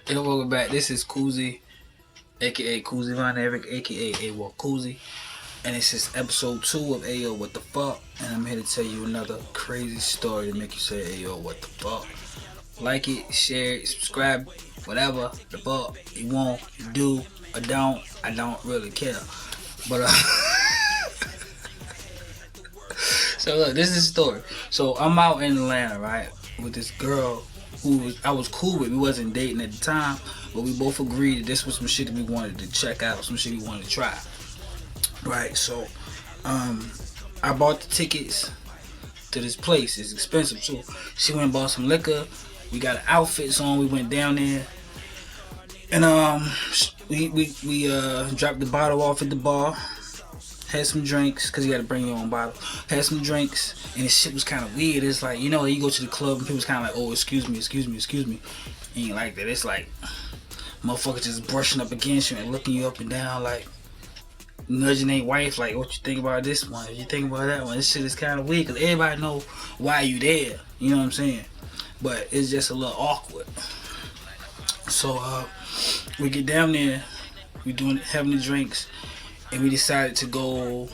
Hey, welcome back. This is Koozie, aka Koozie Von Eric, aka A Koozie, and this is episode 2 of Ayo What the Fuck. And I'm here to tell you another crazy story to make you say Ayo What the Fuck. Like it, share it, subscribe, whatever the fuck you want, you do or don't. I don't really care. But so look, this is the story. So I'm out in Atlanta, right, with this girl I was cool with. We wasn't dating at the time, but we both agreed that this was some shit that we wanted to check out, some shit we wanted to try. Right, so I bought the tickets to this place. It's expensive too. She went and bought some liquor. We got outfits on. We went down there, and we dropped the bottle off at the bar. Had some drinks, cause you gotta bring your own bottle. Had some drinks, and this shit was kind of weird. It's like, you know, you go to the club and people's kind of like, oh, excuse me. Ain't like that. It's like motherfuckers just brushing up against you and looking you up and down, like nudging their wife, like, what you think about this one? What you think about that one? This shit is kind of weird, cause everybody know why you there. You know what I'm saying? But it's just a little awkward. So we get down there, we having the drinks. And we decided to go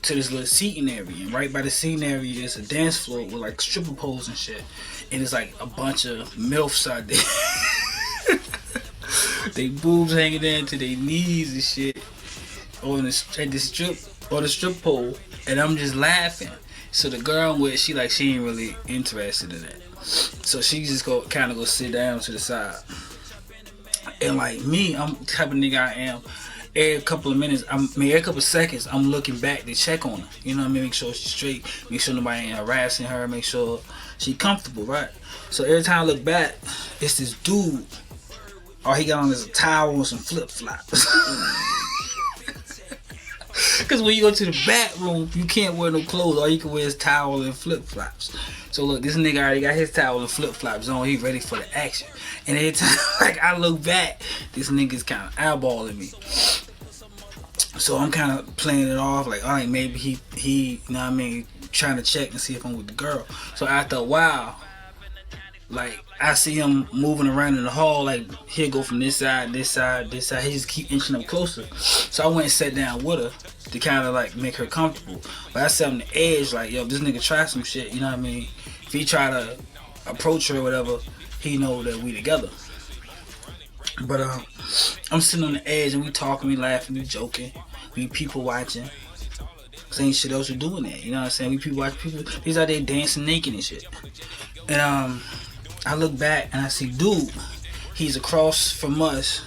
to this little seating area. And right by the seating area, there's a dance floor with like stripper poles and shit. And it's like a bunch of MILFs out there. They boobs hanging down to their knees and shit on the strip pole. And I'm just laughing. So the girl I'm with, she ain't really interested in that. So she just go sit down to the side. And like me, I'm the type of nigga I am. Every couple of seconds, I'm looking back to check on her. You know what I mean? Make sure she's straight. Make sure nobody ain't harassing her. Make sure she's comfortable, right? So every time I look back, it's this dude. All he got on is a towel and some flip-flops. Because when you go to the back room, you can't wear no clothes. All you can wear is towel and flip-flops. So look, this nigga already got his towel and flip-flops on. He ready for the action. And every time I look back, this nigga's kind of eyeballing me. So I'm kind of playing it off like, all right, maybe he, you know what I mean, trying to check and see if I'm with the girl. So after a while, like, I see him moving around in the hall, like, he'll go from this side. He just keep inching up closer. So I went and sat down with her to kind of, like, make her comfortable. But I sat on the edge, like, yo, if this nigga try some shit, you know what I mean? If he try to approach her or whatever, he know that we together. But I'm sitting on the edge and we talking, we laughing, we joking, we people watching. Cause ain't shit else to do in there, you know what I'm saying? We people watch people, these out there dancing naked and shit. And I look back and I see dude, he's across from us,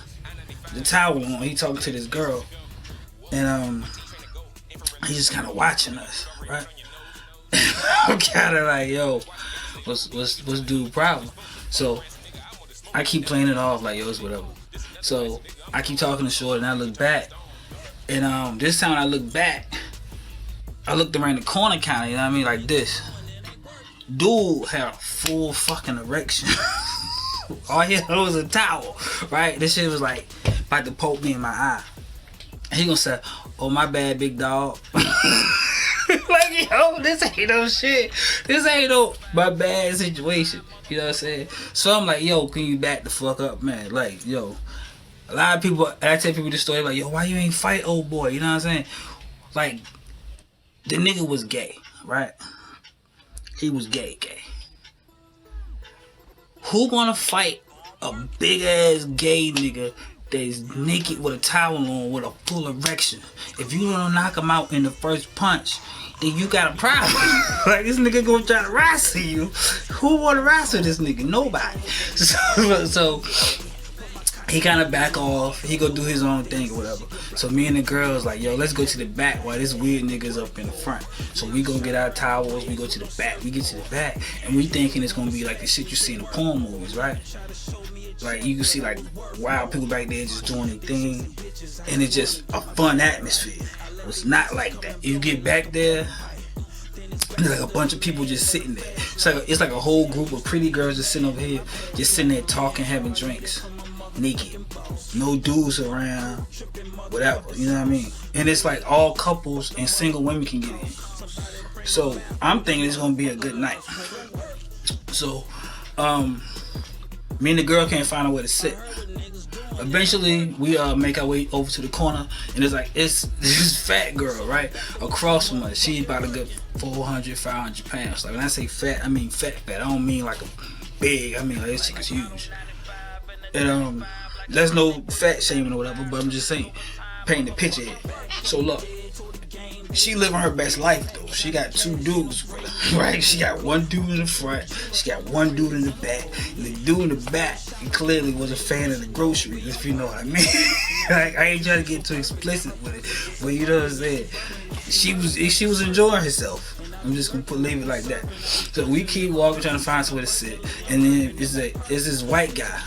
the towel on, he talking to this girl. And he's just kind of watching us, right? I'm kind of like, yo, what's dude problem? So I keep playing it off like, yo, it's whatever. So I keep talking to Short and I look back. And this time I look back, I looked around the corner kinda, you know what I mean, like this. Dude had a full fucking erection. All he had was a towel, right? This shit was like about to poke me in my eye. He gonna say, oh, my bad, big dog. Like, yo, this ain't no shit. This ain't no my bad situation. You know what I'm saying? So I'm like, yo, can you back the fuck up, man? Like, yo, a lot of people, I tell people this story, like, yo, why you ain't fight old boy? You know what I'm saying? Like, the nigga was gay, right? He was gay. Who gonna fight a big ass gay nigga that's naked with a towel on with a full erection? If you don't knock him out in the first punch, then you got a problem. Like, this nigga gonna try to wrestle you. Who wanna wrestle this nigga? Nobody. So he kind of back off. He go do his own thing or whatever. So me and the girls like, yo, let's go to the back while this weird nigga's up in the front. So we go get our towels. We go to the back. We get to the back, and we thinking it's gonna be like the shit you see in the porn movies, right? Like, you can see like wild people back there just doing their thing, and it's just a fun atmosphere. It's not like that. You get back there, there's like a bunch of people just sitting there. It's like a whole group of pretty girls just sitting over here, just sitting there talking, having drinks, naked, no dudes around, whatever, you know what I mean? And it's like all couples and single women can get in. So I'm thinking it's gonna be a good night. So Me and the girl can't find a way to sit. Eventually, we make our way over to the corner, and it's this fat girl right across from us. She's about a good 400, 500 pounds. Like when I say fat, I mean fat. I don't mean like a big. I mean like this chick is huge. And there's no fat shaming or whatever, but I'm just saying, painting the picture here. So look, she living her best life though. She got two dudes with her, right? She got one dude in the front, she got one dude in the back. And the dude in the back, he clearly was a fan of the groceries, if you know what I mean. Like, I ain't trying to get too explicit with it, but you know what I'm saying. She was enjoying herself. I'm just gonna leave it like that. So we keep walking, trying to find somewhere to sit, and then it's this white guy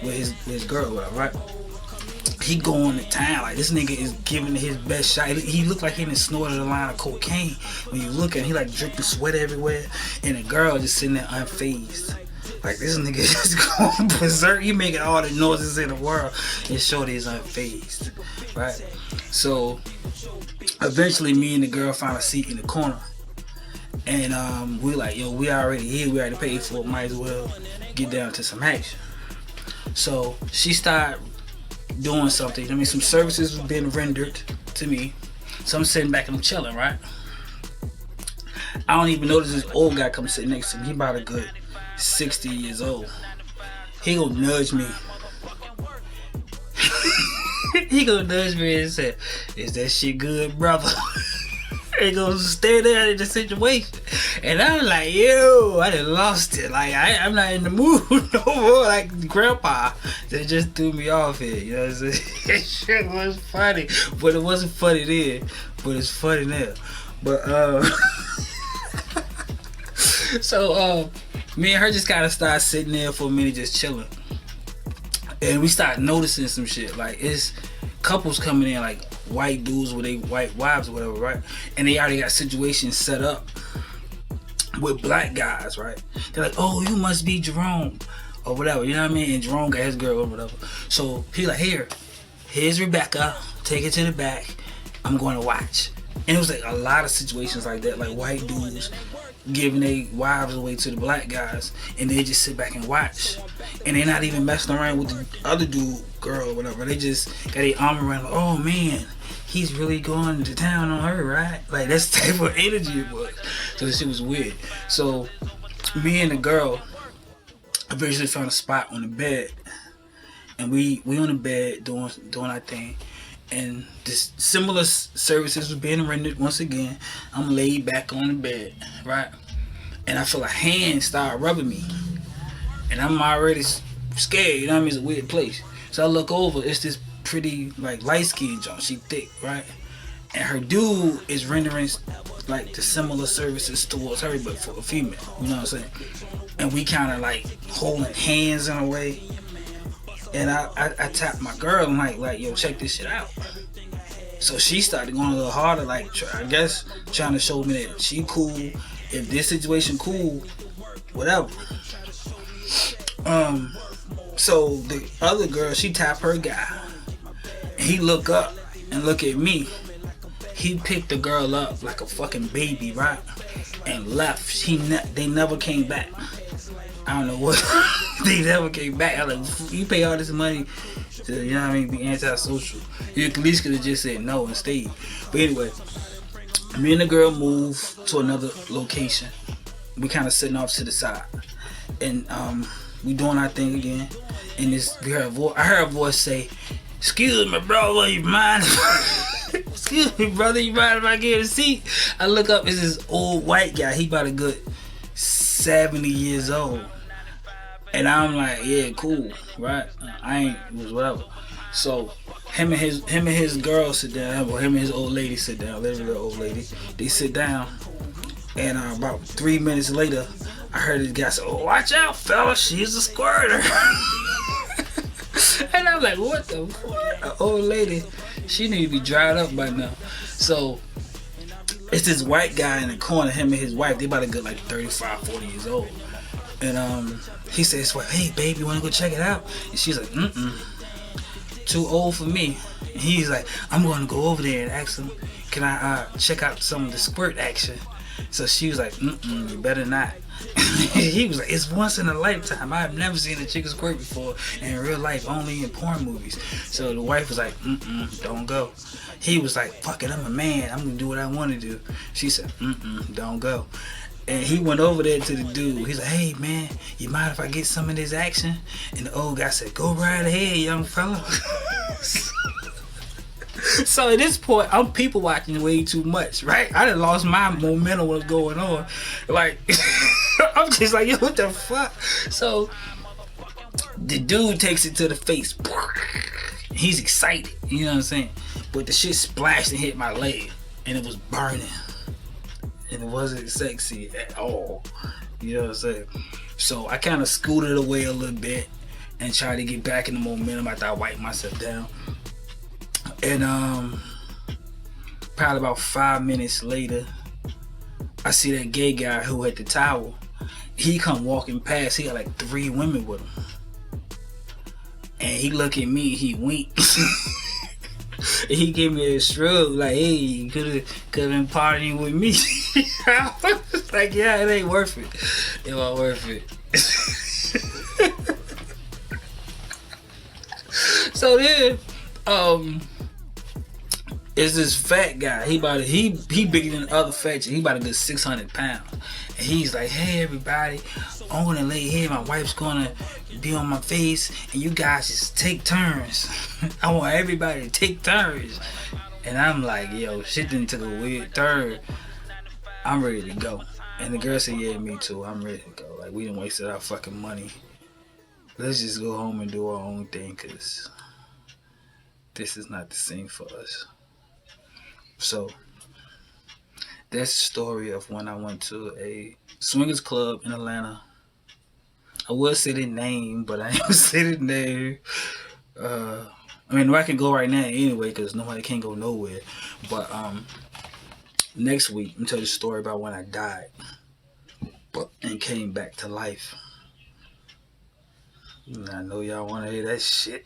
with his girl, right? He going to town. Like, this nigga is giving it his best shot. He looked like he done snorted a line of cocaine. When you look at him, he like dripping sweat everywhere, and the girl just sitting there unfazed. Like, this nigga is going berserk. He making all the noises in the world, and shorty is unfazed, right? So eventually, me and the girl find a seat in the corner, and we like, yo, we already here. We already paid for it. Might as well get down to some action. So she started doing something. I mean, some services was being rendered to me. So I'm sitting back and I'm chilling, right? I don't even notice this old guy come sitting next to me. He about a good 60 years old. He gonna nudge me. He gonna nudge me and say, "Is that shit good, brother?" He gonna stay there in the situation. And I'm like, yo, I done lost it. Like, I'm not in the mood no more. Like grandpa that just threw me off here. You know what I'm saying? Shit was funny, but it wasn't funny then. But it's funny now. But so me and her just kind of started sitting there for a minute, just chilling. And we started noticing some shit. Like, it's couples coming in, like white dudes with their white wives or whatever, right? And they already got situations set up with black guys, right? They're like, oh, you must be Jerome or whatever, you know what I mean? And Jerome got his girl or whatever. So he like, here's Rebecca, take it to the back, I'm going to watch. And it was like a lot of situations like that, like white dudes giving their wives away to the black guys, and they just sit back and watch. And they're not even messing around with the other dude, girl, or whatever. They just got their arm around, like, oh man, he's really going to town on her, right? Like, that's the type of energy it was. So this shit was weird. So me and the girl eventually found a spot on the bed, and we on the bed doing our thing. And this similar services was being rendered once again. I'm laid back on the bed, right? And I feel a hand start rubbing me. And I'm already scared, you know what I mean? It's a weird place. So I look over, it's this pretty, like, light-skinned joint. She thick, right? And her dude is rendering, like, the similar services towards her, but for a female, you know what I'm saying? And we kind of, like, holding hands in a way. And I tapped my girl and like, yo, check this shit out. So she started going a little harder, like, I guess trying to show me that she cool. If this situation cool, whatever. So the other girl, she tapped her guy. He look up and look at me. He picked the girl up like a fucking baby, right? And left. They never came back. I don't know what. They never came back. I was like, you pay all this money to, you know what I mean, be antisocial. You at least could have just said no and stayed. But anyway, me and the girl moved to another location. We kind of sitting off to the side. And we doing our thing again. And I heard a voice say, "Excuse me, bro, you mind? Excuse me, brother, you mind if I get a seat?" I look up, it's this old white guy. He about a good 70 years old. And I'm like, yeah, cool, right? It was whatever. So him and his girl sit down, or him and his old lady sit down, literally an old lady. They sit down, and about 3 minutes later, I heard this guy say, "Oh, watch out, fella, she's a squirter." And I'm like, what the fuck? An old lady, she need to be dried up by now. So it's this white guy in the corner, him and his wife. They about to get like 35, 40 years old. And he says, well, hey, babe, you want to go check it out? And she's like, too old for me. And he's like, I'm going to go over there and ask him, can I check out some of the squirt action? So she was like, you better not. He was like, it's once in a lifetime. I've never seen a chicken squirt before in real life, only in porn movies. So the wife was like, don't go. He was like, fuck it, I'm a man. I'm gonna do what I want to do. She said, don't go. And he went over there to the dude. He's like, hey man, you mind if I get some of this action? And the old guy said, go right ahead, young fella. So at this point, I'm people watching way too much, right? I done lost my momentum. What's going on? Like, I'm just like, yo, what the fuck? So the dude takes it to the face. He's excited, you know what I'm saying? But the shit splashed and hit my leg, and it was burning, and it wasn't sexy at all. You know what I'm saying? So I kind of scooted away a little bit and tried to get back in the momentum after I wiped myself down. And probably about 5 minutes later, I see that gay guy who had the towel. He come walking past. He got like 3 women with him, and he look at me. He winked. He gave me a shrug, like, "Hey, you could have been partying with me." I was like, "Yeah, it ain't worth it. It wasn't worth it." So then, is this fat guy. He bigger than the other fat chick. He about a good 600 pounds. And he's like, hey everybody, I'm gonna lay here. My wife's gonna be on my face, and you guys just take turns. I want everybody to take turns. And I'm like, yo, shit didn't took a weird turn. I'm ready to go. And the girl said, yeah, me too. I'm ready to go. Like, we done wasted our fucking money. Let's just go home and do our own thing, cause this is not the scene for us. So that's the story of when I went to a swingers club in Atlanta. I would say the name, but I ain't gonna say the name. I mean, I can go right now anyway, because nobody can go nowhere. But next week, I'm gonna tell you a story about when I died and came back to life. I know y'all want to hear that shit.